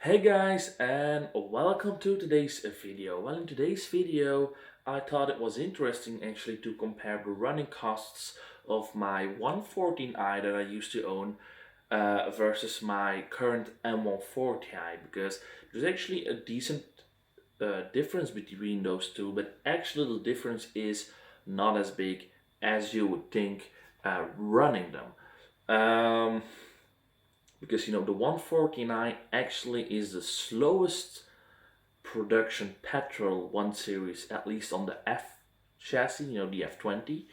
Hey guys, and welcome to today's video. Well, in today's video, I thought it was interesting actually to compare the running costs of my 114i that I used to own versus my current M140i, because there's actually a decent difference between those two, but actually the difference is not as big as you would think running them. Because the 149 actually is the slowest production petrol 1 series, at least on the F chassis, the F20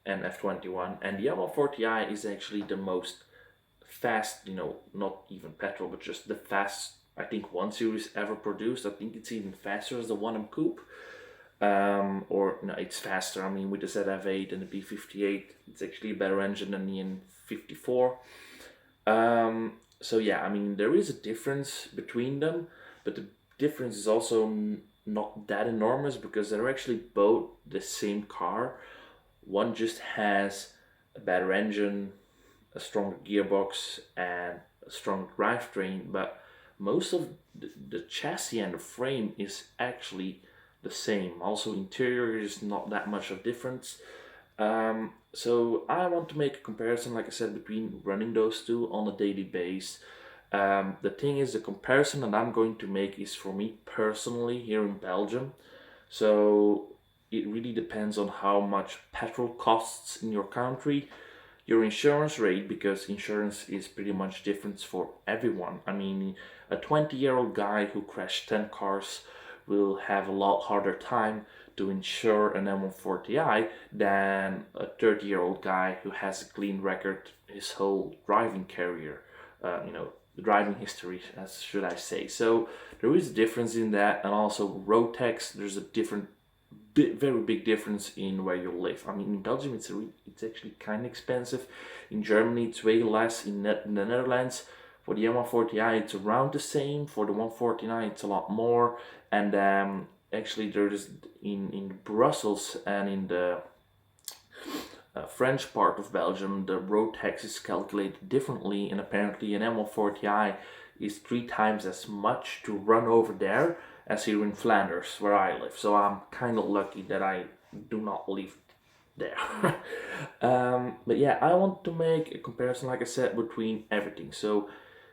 and F21, and the M140i is actually the most fast, not even petrol, but just the fast, I think, 1 series ever produced. I think it's even faster as the 1M coupe. Or no, it's faster. I mean, with the ZF8 and the B58, it's actually a better engine than the N54. So yeah, I mean, there is a difference between them, but the difference is also not that enormous because they're actually both the same car. One just has a better engine, a stronger gearbox, and a stronger drivetrain, but most of the chassis and the frame is actually the same. Also, interior is not that much of difference. So I want to make a comparison, like I said, between running those two on a daily basis. The thing is, the comparison that I'm going to make is for me personally here in Belgium. So it really depends on how much petrol costs in your country, your insurance rate, because insurance is pretty much different for everyone. I mean, a 20-year-old guy who crashed 10 cars will have a lot harder time to insure an M140i than a 30-year-old guy who has a clean record his whole driving career, the driving history, as should I say. So there is a difference in that, and also road tax. There's a very big difference in where you live. I mean, in Belgium, it's actually kind of expensive. In Germany, it's way less. In the Netherlands, for the M140i, it's around the same. For the 149, it's a lot more. And actually, there's in Brussels and in the French part of Belgium, the road tax is calculated differently, and apparently an M140i is 3 times as much to run over there as here in Flanders, where I live. So I'm kind of lucky that I do not live there. But yeah, I want to make a comparison, like I said, between everything. So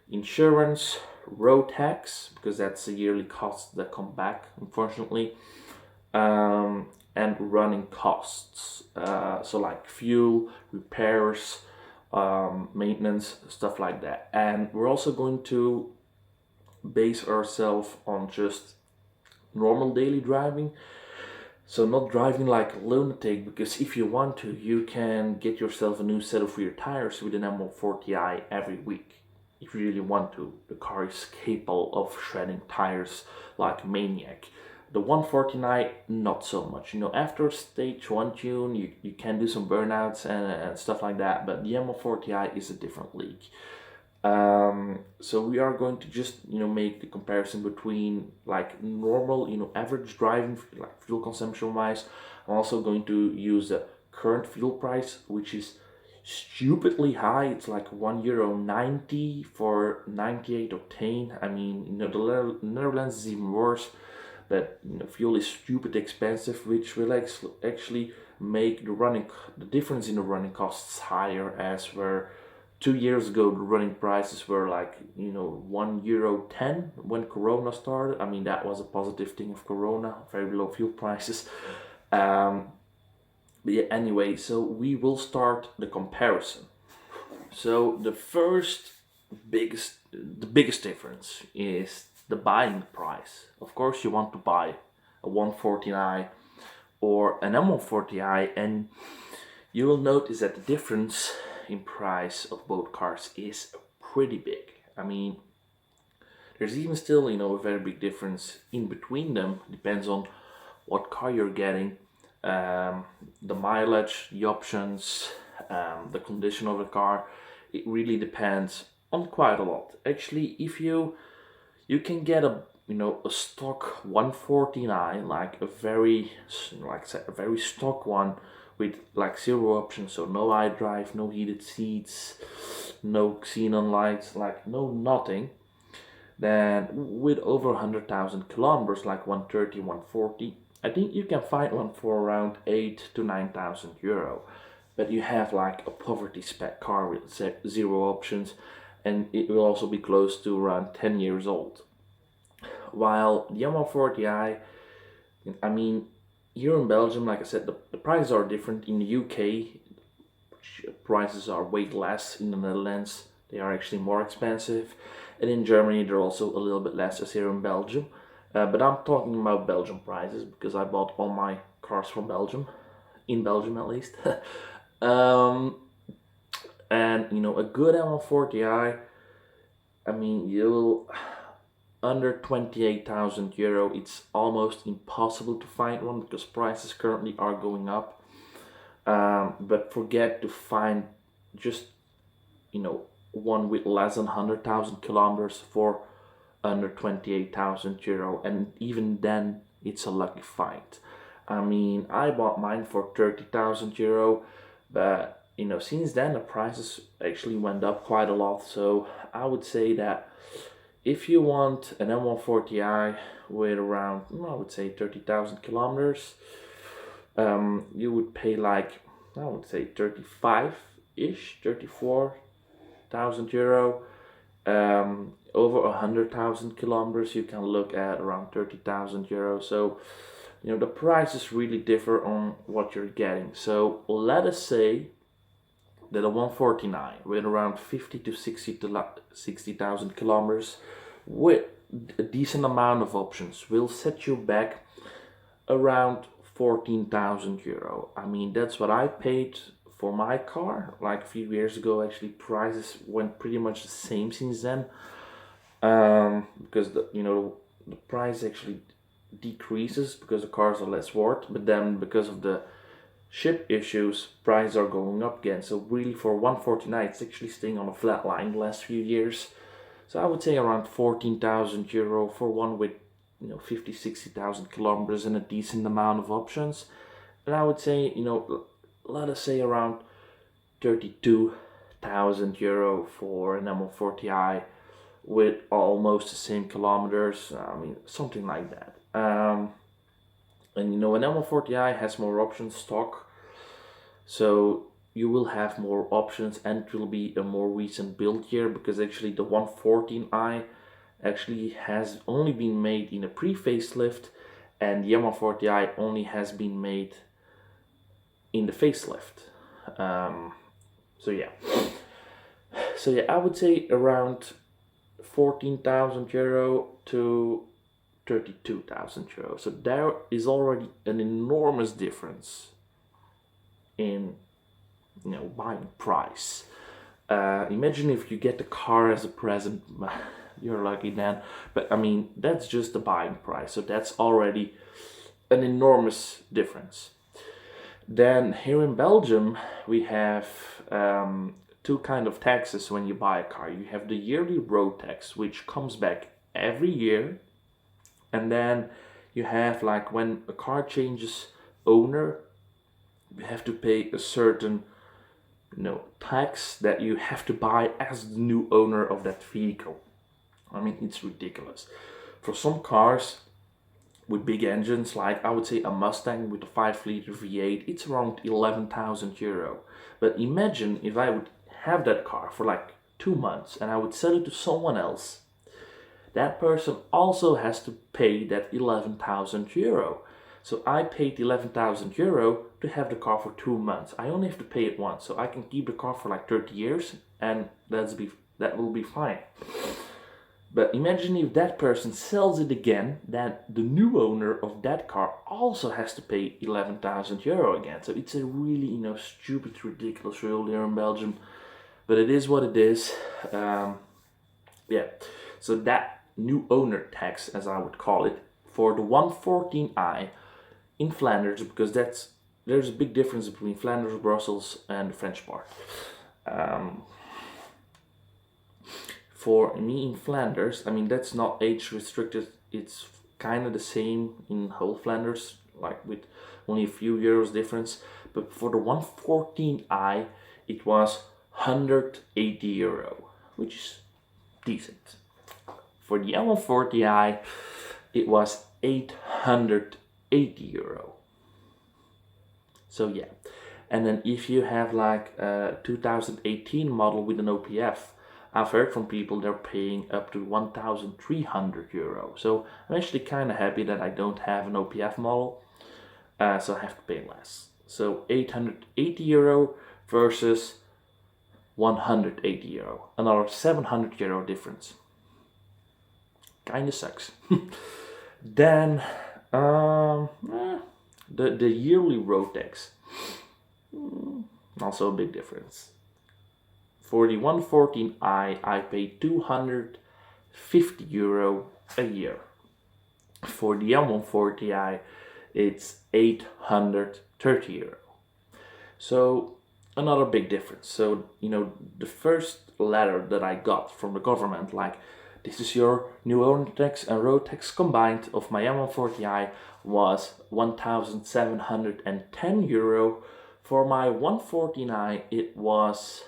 insurance, road tax, because that's the yearly costs that come back, unfortunately, and running costs. So like fuel, repairs, maintenance, stuff like that. And we're also going to base ourselves on just normal daily driving. So not driving like a lunatic, because if you want to, you can get yourself a new set of rear tires with an M140i every week. If you really want to, the car is capable of shredding tires like a maniac. The 149, not so much. After stage 1 tune, you can do some burnouts and stuff like that, but the M140i is a different league. So we are going to just make the comparison between like normal average driving, like fuel consumption wise. I'm also going to use the current fuel price, which is stupidly high. It's like €1.90 for 98 octane. I mean, the Netherlands is even worse, but fuel is stupid expensive, which will actually make the difference in the running costs higher, as where 2 years ago the running prices were like €1.10 when Corona started. I mean, that was a positive thing of Corona, very low fuel prices. But yeah, anyway, so we will start the comparison. So the biggest difference is the buying price. Of course, you want to buy a 140i or an M140i, and you will notice that the difference in price of both cars is pretty big. I mean, there's even still, a very big difference in between them. Depends on what car you're getting, the mileage, the options, the condition of the car. It really depends on quite a lot. Actually, if you can get a stock 149, like a very stock one with like zero options, so no iDrive, no heated seats, no xenon lights, like no nothing. Then with over 100,000 kilometers, like 130, 140, I think you can find one for around 8 to 9,000 euro. But you have like a poverty spec car with zero options, and it will also be close to around 10 years old. While the M140i, I mean, here in Belgium, like I said, the prices are different. In the UK, prices are way less. In the Netherlands, they are actually more expensive. And in Germany, they're also a little bit less as here in Belgium. But I'm talking about Belgium prices because I bought all my cars from Belgium, in Belgium at least. um, and you know, a good M140i, I mean, you'll under 28,000 euro, it's almost impossible to find one because prices currently are going up. But forget to find just, you know, one with less than 100,000 kilometers for under 28,000 euro, and even then it's a lucky find. I mean, I bought mine for 30,000 euro, but you know, since then the prices actually went up quite a lot. So I would say that if you want an M140i with around, I would say 30,000 kilometers, you would pay like, I would say 35-ish, 34,000 euro. Over 100,000 kilometers, you can look at around 30,000 euros. So, you know, the prices really differ on what you're getting. So let us say that a 149 with around 50 to 60,000 kilometers with a decent amount of options will set you back around 14,000 euro. I mean, that's what I paid for my car like a few years ago. Actually, prices went pretty much the same since then, because the price actually decreases because the cars are less worth, but then because of the ship issues, prices are going up again. So really, for 149, it's actually staying on a flat line the last few years. So I would say around 14,000 euro for one with 50, 60,000 kilometers and a decent amount of options. And I would say, let us say around 32,000 euro for an M140i with almost the same kilometers. I mean, something like that. And an M140i has more options stock, so you will have more options, and it will be a more recent build year, because actually the 114i actually has only been made in a pre-facelift, and the M140i only has been made in the facelift. So yeah, I would say around 14,000 euro to 32,000 euro. So there is already an enormous difference in buying price. Imagine if you get the car as a present, you're lucky then. But I mean, that's just the buying price, so that's already an enormous difference. Then here in Belgium we have two kind of taxes when you buy a car. You have the yearly road tax, which comes back every year, and then you have, like, when a car changes owner, you have to pay a certain tax that you have to buy as the new owner of that vehicle. I mean, it's ridiculous. For some cars with big engines, like I would say a Mustang with a 5-liter V8, it's around 11,000 euro. But imagine if I would have that car for like 2 months and I would sell it to someone else. That person also has to pay that 11,000 euro. So I paid 11,000 euro to have the car for 2 months. I only have to pay it once, so I can keep the car for like 30 years, and that will be fine. But imagine if that person sells it again, then the new owner of that car also has to pay 11,000 euro again. So it's a really, stupid, ridiculous rule here in Belgium. But it is what it is. Yeah. So that new owner tax, as I would call it, for the 114i in Flanders, because there's a big difference between Flanders, Brussels, and the French part. For me in Flanders, I mean, that's not age restricted. It's kind of the same in whole Flanders, like with only a few euros difference. But for the 114i, it was 180 euro, which is decent. For the M140i, it was €880. So yeah. And then if you have like a 2018 model with an OPF, I've heard from people they're paying up to €1,300. So I'm actually kind of happy that I don't have an OPF model, so I have to pay less. So €880 versus €180, another €700 difference. Kinda sucks. Then the yearly road tax, also a big difference. For the 114i, I pay €250 a year. For the M140i, it's €830. So another big difference. So the first letter that I got from the government, like, this is your new owner tax and road tax combined of my M140i, was €1,710. For my 114i, it was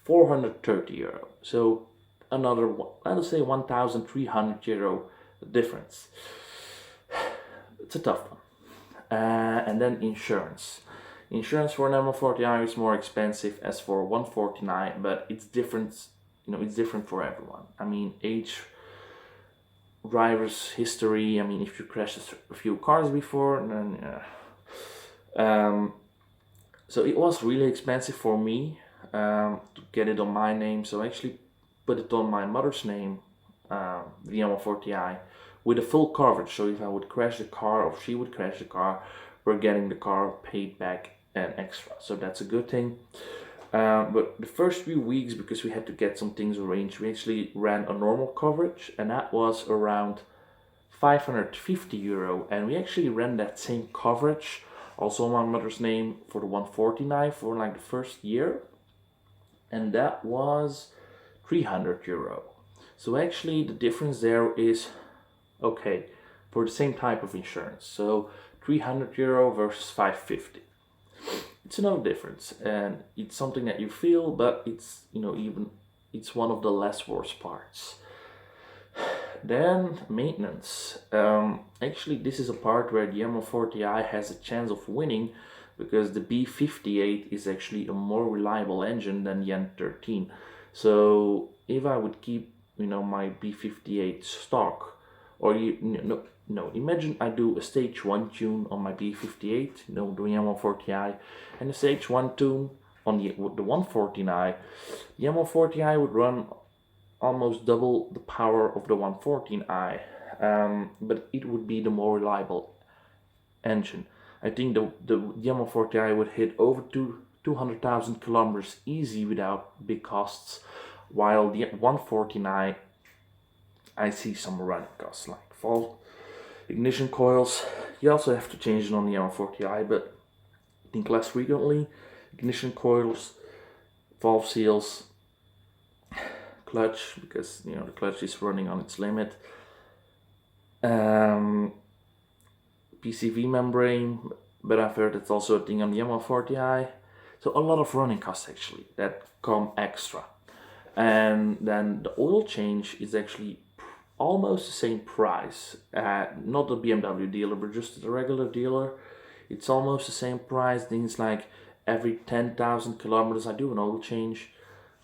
€430. So another, let us say, €1,300 difference. It's a tough one. And then insurance. Insurance for an M140i is more expensive as for 149, but it's different. It's different for everyone. I mean, age, driver's history. I mean, if you crashed a few cars before, then so it was really expensive for me to get it on my name. So I actually put it on my mother's name, the M140i, with a full coverage. So if I would crash the car or she would crash the car, we're getting the car paid back and extra. So that's a good thing. But the first few weeks, because we had to get some things arranged, we actually ran a normal coverage, and that was around €550. And we actually ran that same coverage also on my mother's name for the 149 for like the first year, and that was €300. So actually the difference there is, okay, for the same type of insurance. So €300 versus €550. It's another difference, and it's something that you feel, but it's it's one of the less worse parts. Then maintenance. Actually, this is a part where the M140i has a chance of winning, because the B58 is actually a more reliable engine than the N13. So if I would keep my B58 stock, or imagine I do a stage 1 tune on my B58, doing M140i, and a stage 1 tune on the 114i. The M140i would run almost double the power of the 114i, but it would be the more reliable engine. I think the M140i would hit over 200,000 kilometers easy without big costs, while the 114i, I see some running costs, like fault ignition coils. You also have to change it on the M140i, but I think less frequently. Ignition coils, valve seals, clutch, because the clutch is running on its limit, PCV membrane, but I've heard it's also a thing on the M140i. So a lot of running costs actually that come extra. And then the oil change is actually almost the same price. Not the BMW dealer, but just the regular dealer. It's almost the same price. Things like every 10,000 kilometers I do an oil change.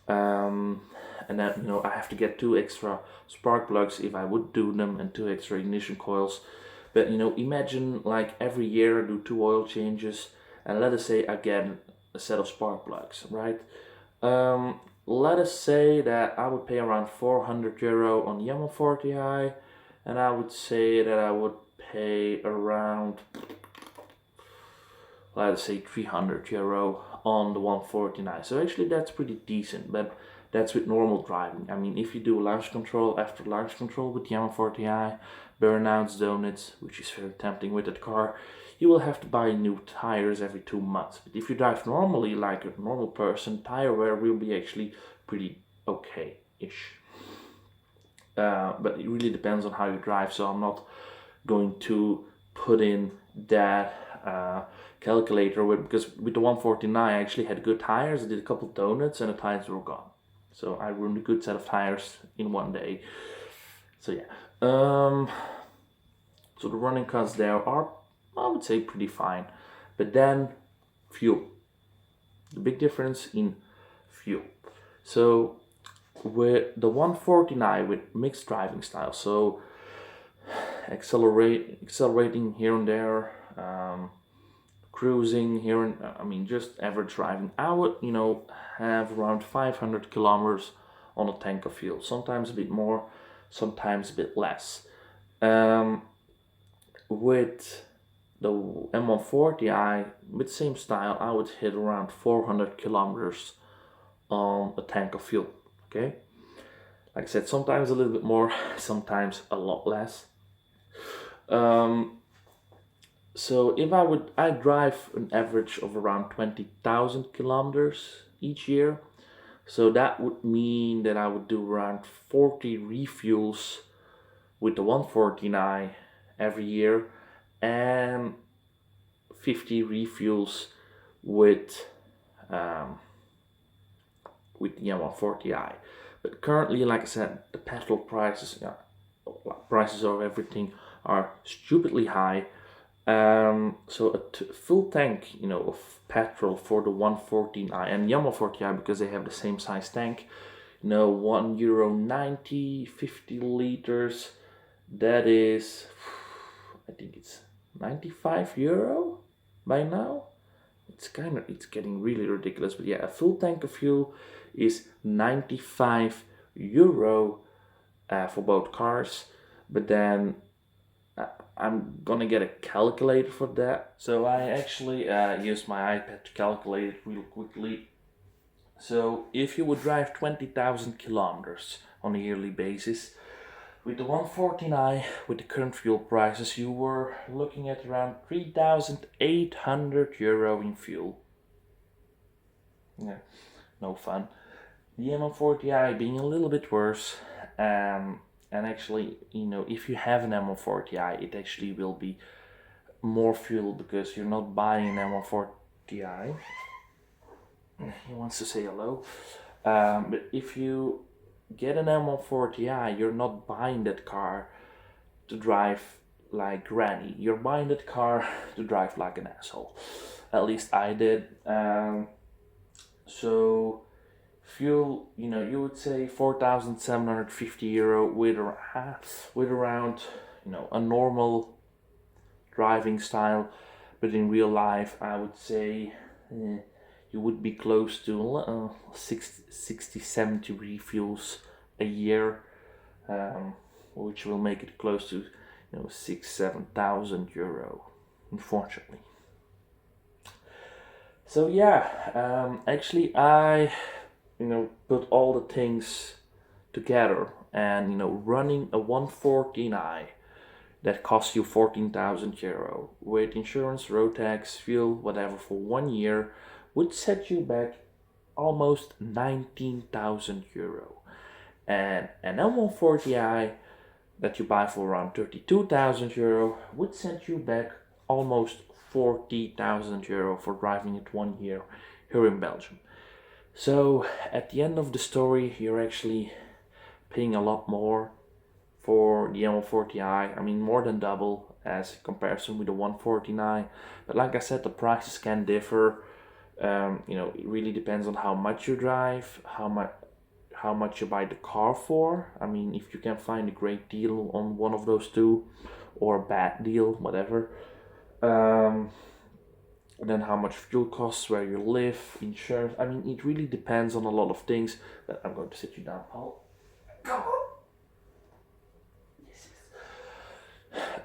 And then I have to get 2 extra spark plugs if I would do them, and 2 extra ignition coils. But imagine like every year I do 2 oil changes, and let us say I get a set of spark plugs, right? Let us say that I would pay around €400 on the M140i, and I would say that I would pay around, let us say, €300 on the 149. So actually that's pretty decent, but that's with normal driving. I mean, if you do launch control after launch control with the M140i, burnouts, donuts, which is very tempting with that car, you will have to buy new tires every 2 months. But if you drive normally, like a normal person, tire wear will be actually pretty okay-ish. But it really depends on how you drive, so I'm not going to put in that calculator because with the 149 I actually had good tires. I did a couple of donuts and the tires were gone. So I ruined a good set of tires in one day. So yeah. So the running costs there are, I would say, pretty fine. But then fuel. The big difference in fuel. So with the 140i with mixed driving style, so accelerating here and there, cruising here and just average driving, I would have around 500 kilometers on a tank of fuel. Sometimes a bit more, sometimes a bit less. With the M140i with same style, I would hit around 400 kilometers on a tank of fuel. Okay, like I said, sometimes a little bit more, sometimes a lot less. So if I drive an average of around 20,000 kilometers each year. So that would mean that I would do around 40 refuels with the 140i every year, and 50 refuels with the M140i. But currently, like I said, the petrol prices, prices of everything are stupidly high. So a full tank, of petrol for the 140i and the M140i, because they have the same size tank, €1.90, 50 liters. That is, I think it's €95 by now. It's getting really ridiculous. But yeah, a full tank of fuel is €95 for both cars. But then I'm gonna get a calculator for that. So I actually used my iPad to calculate it real quickly. So if you would drive 20,000 kilometers on a yearly basis, with the 140i, with the current fuel prices, you were looking at around €3,800 in fuel. Yeah, no fun. The M140i being a little bit worse, and actually, if you have an M140i, it actually will be more fuel because you're not buying an M140i. He wants to say hello. But if you get an M140i, you're not buying that car to drive like granny. You're buying that car to drive like an asshole. At least I did. So fuel, you would say €4,750 with around, a normal driving style. But in real life, I would say you would be close to 60, 70 refuels a year, which will make it close to €6,000-7,000, unfortunately. So yeah, actually I put all the things together, and running a 140i that costs you €14,000 with insurance, road tax, fuel, whatever, for 1 year would set you back almost €19,000. And an M140i that you buy for around €32,000 would set you back almost €40,000 for driving it 1 year here in Belgium. So at the end of the story, you're actually paying a lot more for the M140i. More than double as a comparison with the 140i. But like I said, the prices can differ. It really depends on how much you drive, how much you buy the car for. If you can find a great deal on one of those two, or a bad deal, whatever. Then how much fuel costs, where you live, insurance. It really depends on a lot of things. But I'm going to sit you down, Paul. Come on. Yes.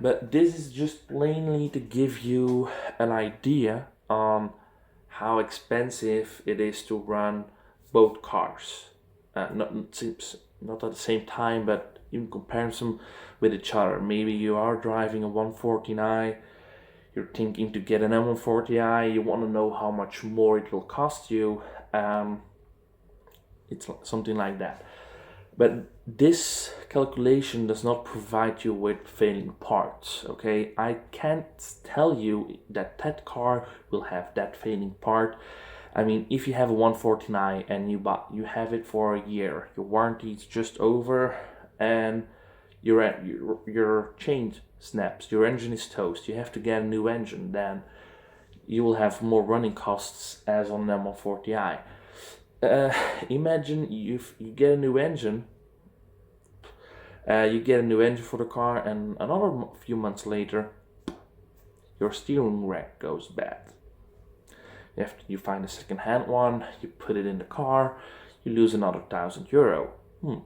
But this is just plainly to give you an idea on how expensive it is to run both cars. Not at the same time, but in comparison with each other. Maybe you are driving a 140i, you're thinking to get an M140i, you want to know how much more it will cost you. It's something like that. But this calculation does not provide you with failing parts, okay? I can't tell you that car will have that failing part. I mean, if you have a 140i and you have it for a year, your warranty is just over, and your chain snaps, your engine is toast, you have to get a new engine, then you will have more running costs as on an M140i. Imagine you get a new engine. You get a new engine for the car, and another few months later, your steering rack goes bad. You find a second-hand one, you put it in the car, you lose another €1,000.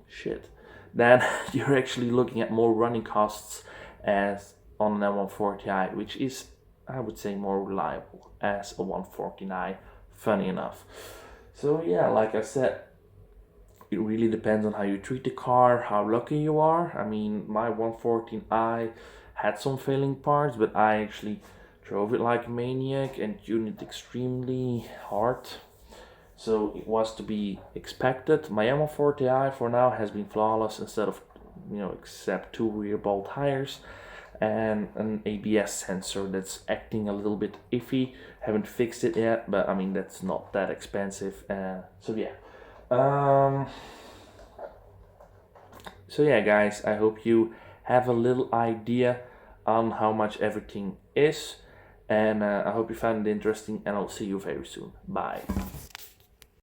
Shit. Then you're actually looking at more running costs as on an M140i, which is, I would say, more reliable as a 140i, funny enough. So yeah, like I said, it really depends on how you treat the car, how lucky you are. I mean, my 114i had some failing parts, but I actually drove it like a maniac and tuned it extremely hard. So it was to be expected. My M140i for now has been flawless, except 2 rear ball tires and an ABS sensor that's acting a little bit iffy. Haven't fixed it yet, but I mean, that's not that expensive. So yeah, guys, I hope you have a little idea on how much everything is, and I hope you found it interesting, and I'll see you very soon. Bye.